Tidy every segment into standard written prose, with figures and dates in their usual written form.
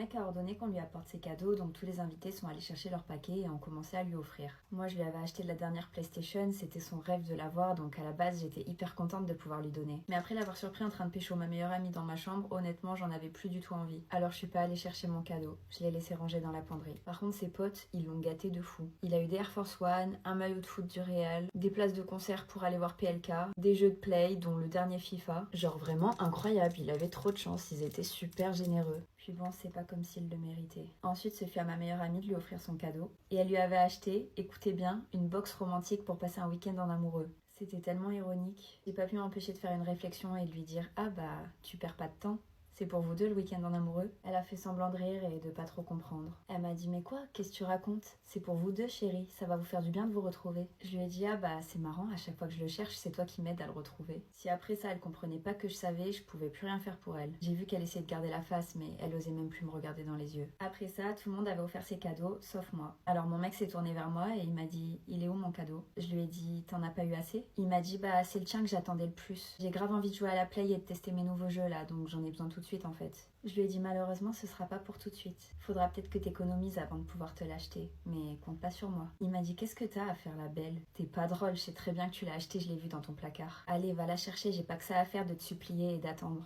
mec a ordonné qu'on lui apporte ses cadeaux, donc tous les invités sont allés chercher leur paquet et ont commencé à lui offrir. Moi, je lui avais acheté la dernière PlayStation, c'était son rêve de l'avoir, donc à la base, j'étais hyper contente de pouvoir lui donner. Mais après l'avoir surpris en train de pécho ma meilleure amie dans ma chambre, honnêtement, j'en avais plus du tout envie. Alors je suis pas allée chercher mon cadeau, je l'ai laissé ranger dans la penderie. Par contre, ses potes, ils l'ont gâté de fou. Il a eu des Air Force One, un maillot de foot du Real, des places de concert pour aller voir PLK, des jeux de play, dont le dernier FIFA. Genre vraiment incroyable, il avait trop de chance, ils étaient super généreux. Puis bon, c'est pas comme s'il le méritait. Ensuite, ce fut à ma meilleure amie de lui offrir son cadeau. Et elle lui avait acheté, écoutez bien, une box romantique pour passer un week-end en amoureux. C'était tellement ironique. J'ai pas pu m'empêcher de faire une réflexion et de lui dire « Ah bah, tu perds pas de temps. C'est pour vous deux le week-end en amoureux ?» Elle a fait semblant de rire et de pas trop comprendre. Elle m'a dit « Mais quoi? Qu'est-ce que tu racontes? C'est pour vous deux, chérie. Ça va vous faire du bien de vous retrouver. » Je lui ai dit « Ah bah, c'est marrant, à chaque fois que je le cherche, c'est toi qui m'aides à le retrouver. » Si après ça, elle comprenait pas que je savais, je pouvais plus rien faire pour elle. J'ai vu qu'elle essayait de garder la face, mais elle osait même plus me regarder dans les yeux. Après ça, tout le monde avait offert ses cadeaux, sauf moi. Alors mon mec s'est tourné vers moi et il m'a dit « Il est où mon cadeau ?» Je lui ai dit « T'en as pas eu assez ?» Il m'a dit « Bah, c'est le tien que j'attendais le plus. J'ai grave envie de jouer à la play et de tester mes nouveaux jeux là, donc j'en ai besoin tout de suite en fait. » Je lui ai dit malheureusement ce sera pas pour tout de suite. Faudra peut-être que t'économises avant de pouvoir te l'acheter, mais compte pas sur moi. Il m'a dit qu'est-ce que t'as à faire la belle? T'es pas drôle, je sais très bien que tu l'as acheté, je l'ai vu dans ton placard. Allez, va la chercher, j'ai pas que ça à faire de te supplier et d'attendre.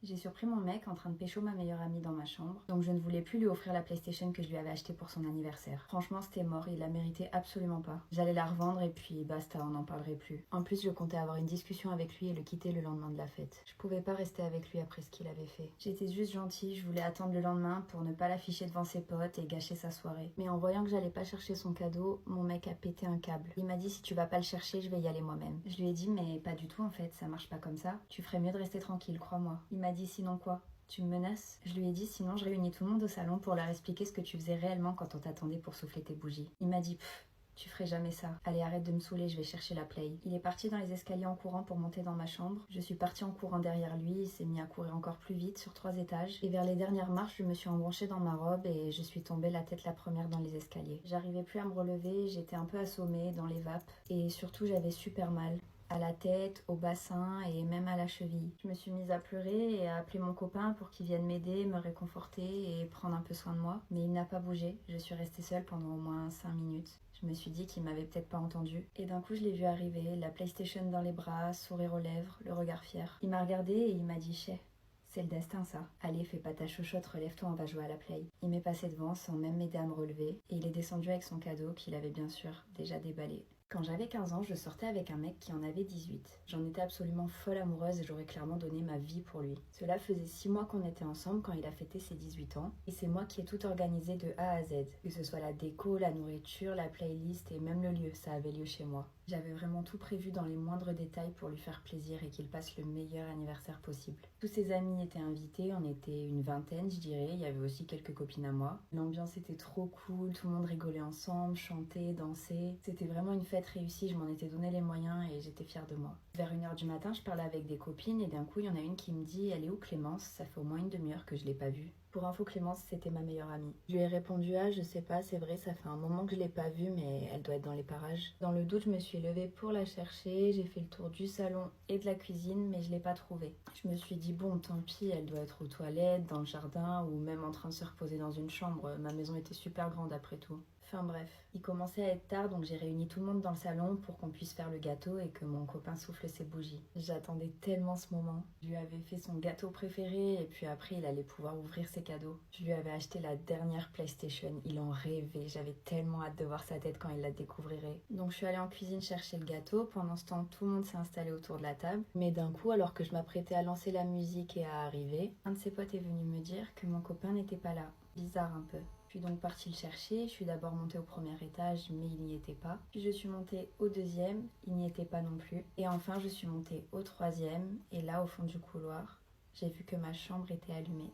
J'ai surpris mon mec en train de pécho ma meilleure amie dans ma chambre, donc je ne voulais plus lui offrir la PlayStation que je lui avais achetée pour son anniversaire. Franchement, c'était mort, il la méritait absolument pas. J'allais la revendre et puis basta, on n'en parlerait plus. En plus, je comptais avoir une discussion avec lui et le quitter le lendemain de la fête. Je pouvais pas rester avec lui après ce qu'il avait fait. J'étais juste gentille, je voulais attendre le lendemain pour ne pas l'afficher devant ses potes et gâcher sa soirée. Mais en voyant que j'allais pas chercher son cadeau, mon mec a pété un câble. Il m'a dit si tu vas pas le chercher, je vais y aller moi-même. Je lui ai dit mais pas du tout en fait, ça marche pas comme ça. Tu ferais mieux de rester tranquille, crois-moi. Il m'a dit sinon quoi? Tu me menaces? Je lui ai dit sinon je réunis tout le monde au salon pour leur expliquer ce que tu faisais réellement quand on t'attendait pour souffler tes bougies. Il m'a dit pfff, tu ferais jamais ça. Allez, arrête de me saouler, je vais chercher la play. Il est parti dans les escaliers en courant pour monter dans ma chambre. Je suis partie en courant derrière lui, il s'est mis à courir encore plus vite sur 3 étages. Et vers les dernières marches, je me suis embranchée dans ma robe et je suis tombée la tête la première dans les escaliers. J'arrivais plus à me relever, j'étais un peu assommée dans les vapes et surtout j'avais super mal. À la tête, au bassin et même à la cheville. Je me suis mise à pleurer et à appeler mon copain pour qu'il vienne m'aider, me réconforter et prendre un peu soin de moi. Mais il n'a pas bougé, je suis restée seule pendant au moins 5 minutes. Je me suis dit qu'il m'avait peut-être pas entendue. Et d'un coup je l'ai vu arriver, la PlayStation dans les bras, sourire aux lèvres, le regard fier. Il m'a regardée et il m'a dit « Chais, c'est le destin ça. Allez, fais pas ta chochotte, relève-toi, on va jouer à la play. » Il m'est passé devant sans même m'aider à me relever et il est descendu avec son cadeau qu'il avait bien sûr déjà déballé. Quand j'avais 15 ans, je sortais avec un mec qui en avait 18. J'en étais absolument folle amoureuse et j'aurais clairement donné ma vie pour lui. Cela faisait 6 mois qu'on était ensemble quand il a fêté ses 18 ans. Et c'est moi qui ai tout organisé de A à Z. Que ce soit la déco, la nourriture, la playlist et même le lieu, ça avait lieu chez moi. J'avais vraiment tout prévu dans les moindres détails pour lui faire plaisir et qu'il passe le meilleur anniversaire possible. Tous ses amis étaient invités, on était une vingtaine je dirais, il y avait aussi quelques copines à moi. L'ambiance était trop cool, tout le monde rigolait ensemble, chantait, dansait. C'était vraiment une fête réussie, je m'en étais donné les moyens et j'étais fière de moi. Vers 1h du matin, je parlais avec des copines et d'un coup, il y en a une qui me dit « Elle est où Clémence? Ça fait au moins une demi-heure que je l'ai pas vue. » Pour info, Clémence, c'était ma meilleure amie. Je lui ai répondu « Ah, je sais pas, c'est vrai, ça fait un moment que je l'ai pas vue, mais elle doit être dans les parages. » Dans le doute, je me suis levée pour la chercher, j'ai fait le tour du salon et de la cuisine, mais je l'ai pas trouvée. Je me suis dit « Bon, tant pis, elle doit être aux toilettes, dans le jardin ou même en train de se reposer dans une chambre. Ma maison était super grande après tout. » Enfin bref, il commençait à être tard donc j'ai réuni tout le monde dans le salon pour qu'on puisse faire le gâteau et que mon copain souffle ses bougies. J'attendais tellement ce moment. Je lui avais fait son gâteau préféré et puis après il allait pouvoir ouvrir ses cadeaux. Je lui avais acheté la dernière PlayStation, il en rêvait, j'avais tellement hâte de voir sa tête quand il la découvrirait. Donc je suis allée en cuisine chercher le gâteau, pendant ce temps tout le monde s'est installé autour de la table. Mais d'un coup, alors que je m'apprêtais à lancer la musique et à arriver, un de ses potes est venu me dire que mon copain n'était pas là. Bizarre un peu. Je suis donc partie le chercher, je suis d'abord montée au premier étage mais il n'y était pas. Puis je suis montée au deuxième, il n'y était pas non plus. Et enfin je suis montée au troisième et là au fond du couloir, j'ai vu que ma chambre était allumée.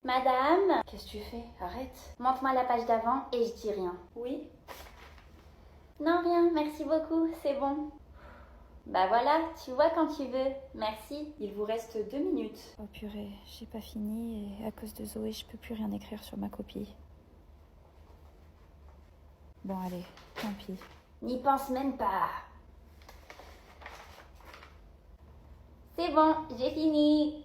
Madame, Qu'est-ce que tu fais? Arrête. montre-moi la page d'avant et je dis rien. Oui? Non, rien, merci beaucoup, c'est bon. Bah voilà, tu vois quand tu veux. Merci. Il vous reste 2 minutes. Oh purée, j'ai pas fini et à cause de Zoé, je peux plus rien écrire sur ma copie. Bon allez, tant pis. N'y pense même pas. C'est bon, j'ai fini.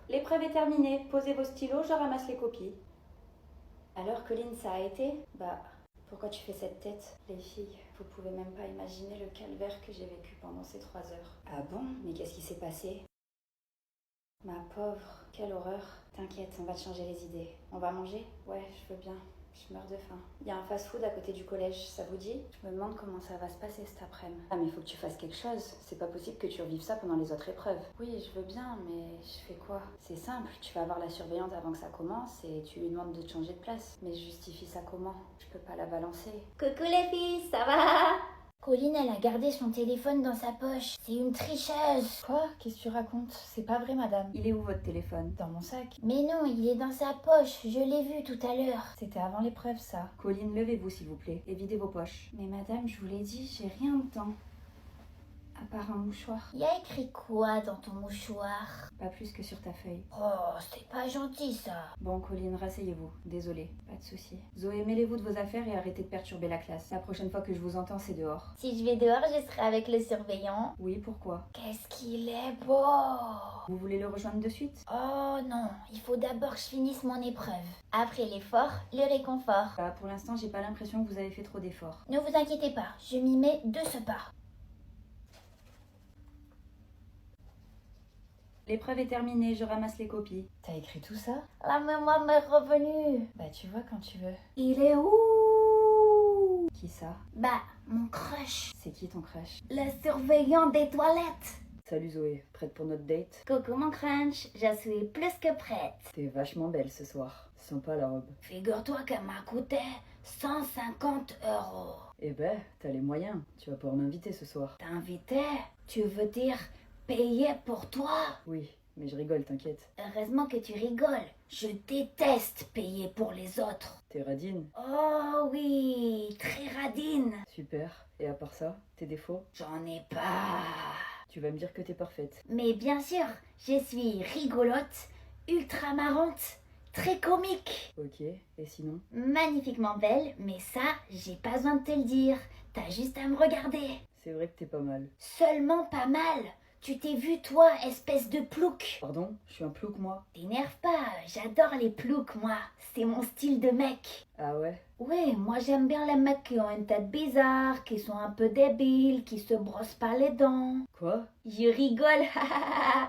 L'épreuve est terminée. Posez vos stylos, je ramasse les copies. Alors, Colline, ça a été? Bah, pourquoi tu fais cette tête? Les filles, vous pouvez même pas imaginer le calvaire que j'ai vécu pendant ces 3 heures. Ah bon? Mais qu'est-ce qui s'est passé? Ma pauvre, quelle horreur. T'inquiète, on va te changer les idées. On va manger? Ouais, je veux bien. Je meurs de faim. Il y a un fast-food à côté du collège, ça vous dit? Je me demande comment ça va se passer cet après-midi. Ah mais il faut que tu fasses quelque chose. C'est pas possible que tu revives ça pendant les autres épreuves. Oui, je veux bien, mais je fais quoi? C'est simple, tu vas voir la surveillante avant que ça commence et tu lui demandes de te changer de place. Mais je justifie ça comment? Je peux pas la balancer. Coucou les filles, ça va? Colline, elle a gardé son téléphone dans sa poche. C'est une tricheuse. Quoi? Qu'est-ce que tu racontes? C'est pas vrai, madame. Il est où votre téléphone? Dans mon sac. Mais non, il est dans sa poche. Je l'ai vu tout à l'heure. C'était avant l'épreuve, ça. Colline, levez-vous, s'il vous plaît, et videz vos poches. Mais madame, je vous l'ai dit, j'ai rien dedans. À part un mouchoir. Y a écrit quoi dans ton mouchoir? Pas plus que sur ta feuille. Oh, c'est pas gentil ça. Bon, Colline, rasseyez-vous. Désolée, pas de souci. Zoé, mêlez-vous de vos affaires et arrêtez de perturber la classe. La prochaine fois que je vous entends, c'est dehors. Si je vais dehors, je serai avec le surveillant. Oui, pourquoi? Qu'est-ce qu'il est beau! Vous voulez le rejoindre de suite? Oh non, il faut d'abord que je finisse mon épreuve. Après l'effort, le réconfort. Bah, pour l'instant, j'ai pas l'impression que vous avez fait trop d'efforts. Ne vous inquiétez pas, je m'y mets de ce pas. L'épreuve est terminée, je ramasse les copies. T'as écrit tout ça? La mémoire m'est revenue. Bah, tu vois quand tu veux. Il est où? Qui ça? Bah, mon crush. C'est qui ton crush? Le surveillant des toilettes. Salut Zoé, prête pour notre date? Coucou mon crunch, je suis plus que prête. T'es vachement belle ce soir. Sympa la robe. Figure-toi qu'elle m'a coûté 150 €. Eh ben, t'as les moyens. Tu vas pouvoir m'inviter ce soir. T'inviter? Tu veux dire payer pour toi? Oui, mais je rigole, t'inquiète. Heureusement que tu rigoles. Je déteste payer pour les autres. T'es radine? Oh oui, très radine. Super. Et à part ça, tes défauts? J'en ai pas. Tu vas me dire que t'es parfaite. Mais bien sûr, je suis rigolote, ultra marrante, très comique. Ok, et sinon? Magnifiquement belle, mais ça, j'ai pas besoin de te le dire. T'as juste à me regarder. C'est vrai que t'es pas mal. Seulement pas mal. Tu t'es vu, toi, espèce de plouc. Pardon? Je suis un plouc, moi? T'énerve pas, j'adore les ploucs, moi. C'est mon style de mec. Ah ouais? Ouais, moi j'aime bien les mecs qui ont une tête bizarre, qui sont un peu débiles, qui se brossent pas les dents. Quoi? Je rigole,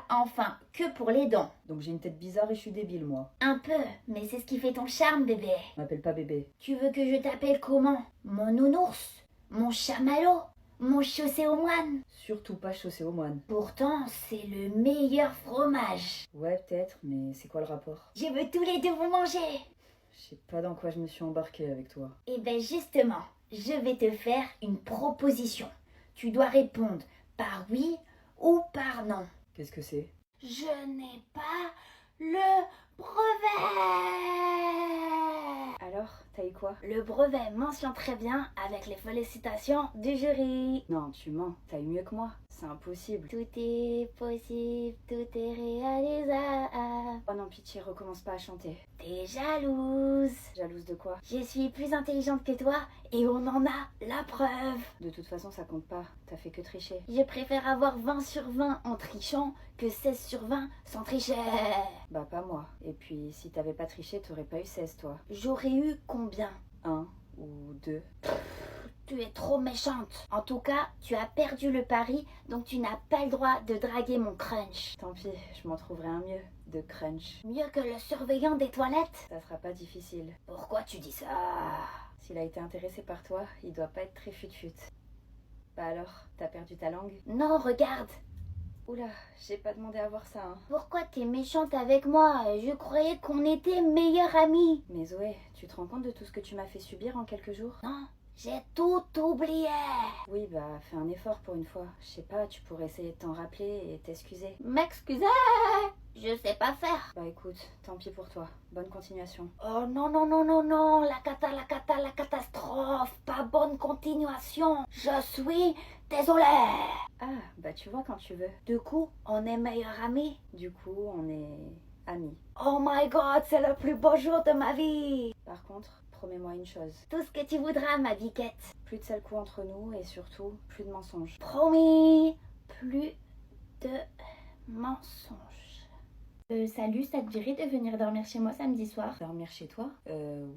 enfin, que pour les dents. Donc j'ai une tête bizarre et je suis débile, moi. Un peu, mais c'est ce qui fait ton charme, bébé. M'appelle pas bébé. Tu veux que je t'appelle comment? Mon nounours? Mon chamallow? Mon chaussé au moine? Surtout pas chaussée aux moines. Pourtant, c'est le meilleur fromage. Ouais, peut-être, mais c'est quoi le rapport? Je veux tous les deux vous manger. Je sais pas dans quoi je me suis embarquée avec toi. Eh ben justement, je vais te faire une proposition. Tu dois répondre par oui ou par non. Qu'est-ce que c'est? Je n'ai pas le brevet. Alors, t'as eu quoi? Le brevet mentionne très bien avec les félicitations du jury. Non, tu mens, t'as eu mieux que moi. C'est impossible. Tout est possible, tout est réalisable. Oh non, pitié, recommence pas à chanter. T'es jalouse. Jalouse de quoi? Je suis plus intelligente que toi et on en a la preuve. De toute façon, ça compte pas. T'as fait que tricher. Je préfère avoir 20 sur 20 en trichant que 16 sur 20 sans tricher. Bah, pas moi. Et puis, si t'avais pas triché, t'aurais pas eu 16, toi. J'aurais eu combien? 1 ou 2. Tu es trop méchante. En tout cas, tu as perdu le pari, donc tu n'as pas le droit de draguer mon crunch. Tant pis, je m'en trouverai un mieux. De crunch. Mieux que le surveillant des toilettes? Ça sera pas difficile. Pourquoi tu dis ça? S'il a été intéressé par toi, il doit pas être très fut-fut. Bah alors, t'as perdu ta langue? Non, regarde. Oula, j'ai pas demandé à voir ça, hein. Pourquoi t'es méchante avec moi? Je croyais qu'on était meilleurs amis. Mais Zoé, tu te rends compte de tout ce que tu m'as fait subir en quelques jours? Non, j'ai tout oublié. Oui, bah, fais un effort pour une fois. Je sais pas, tu pourrais essayer de t'en rappeler et t'excuser. M'excuser? Je sais pas faire. Bah écoute, tant pis pour toi. Bonne continuation. Oh non, non, non, non, non, la catastrophe, pas bonne continuation. Je suis désolée. Ah, bah tu vois quand tu veux. Du coup, on est meilleurs amis. Du coup, on est amis. Oh my god, c'est le plus beau jour de ma vie. Par contre, promets-moi une chose. Tout ce que tu voudras, ma biquette. Plus de sales coups entre nous et surtout, plus de mensonges. Promis, plus de mensonges. Salut, ça te dirait de venir dormir chez moi samedi soir? Dormir chez toi?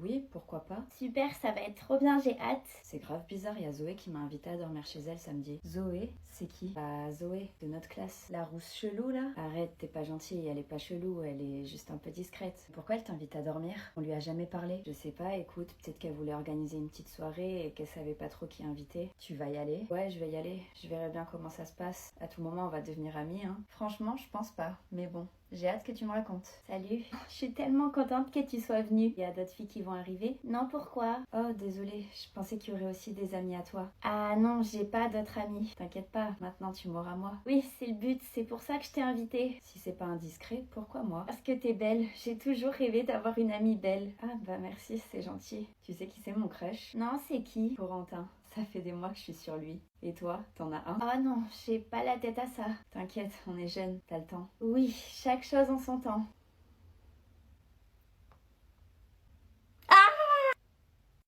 Oui, pourquoi pas. Super, ça va être trop bien, j'ai hâte. C'est grave bizarre, il y a Zoé qui m'a invité à dormir chez elle samedi. Zoé? C'est qui? Bah Zoé, de notre classe. La rousse chelou là? Arrête, t'es pas gentille, elle est pas chelou, elle est juste un peu discrète. Pourquoi elle t'invite à dormir? On lui a jamais parlé. Je sais pas, écoute, peut-être qu'elle voulait organiser une petite soirée et qu'elle savait pas trop qui inviter. Tu vas y aller? Ouais, je vais y aller. Je verrai bien comment ça se passe. À tout moment, on va devenir amis, hein. Franchement, je pense pas. Mais bon, j'ai hâte que tu me racontes. Salut, je suis tellement contente que tu sois venue. Il y a d'autres filles qui vont arriver? Non, pourquoi? Oh, désolée, je pensais qu'il y aurait aussi des amis à toi. Ah non, j'ai pas d'autres amis. T'inquiète pas, maintenant tu m'auras moi. Oui, c'est le but, c'est pour ça que je t'ai invitée. Si c'est pas indiscret, pourquoi moi? Parce que t'es belle, j'ai toujours rêvé d'avoir une amie belle. Ah bah merci, c'est gentil. Tu sais qui c'est mon crush? Non, c'est qui? Corentin. Ça fait des mois que je suis sur lui. Et toi, t'en as un? Oh non, j'ai pas la tête à ça. T'inquiète, on est jeunes, t'as le temps. Oui, chaque chose en son temps.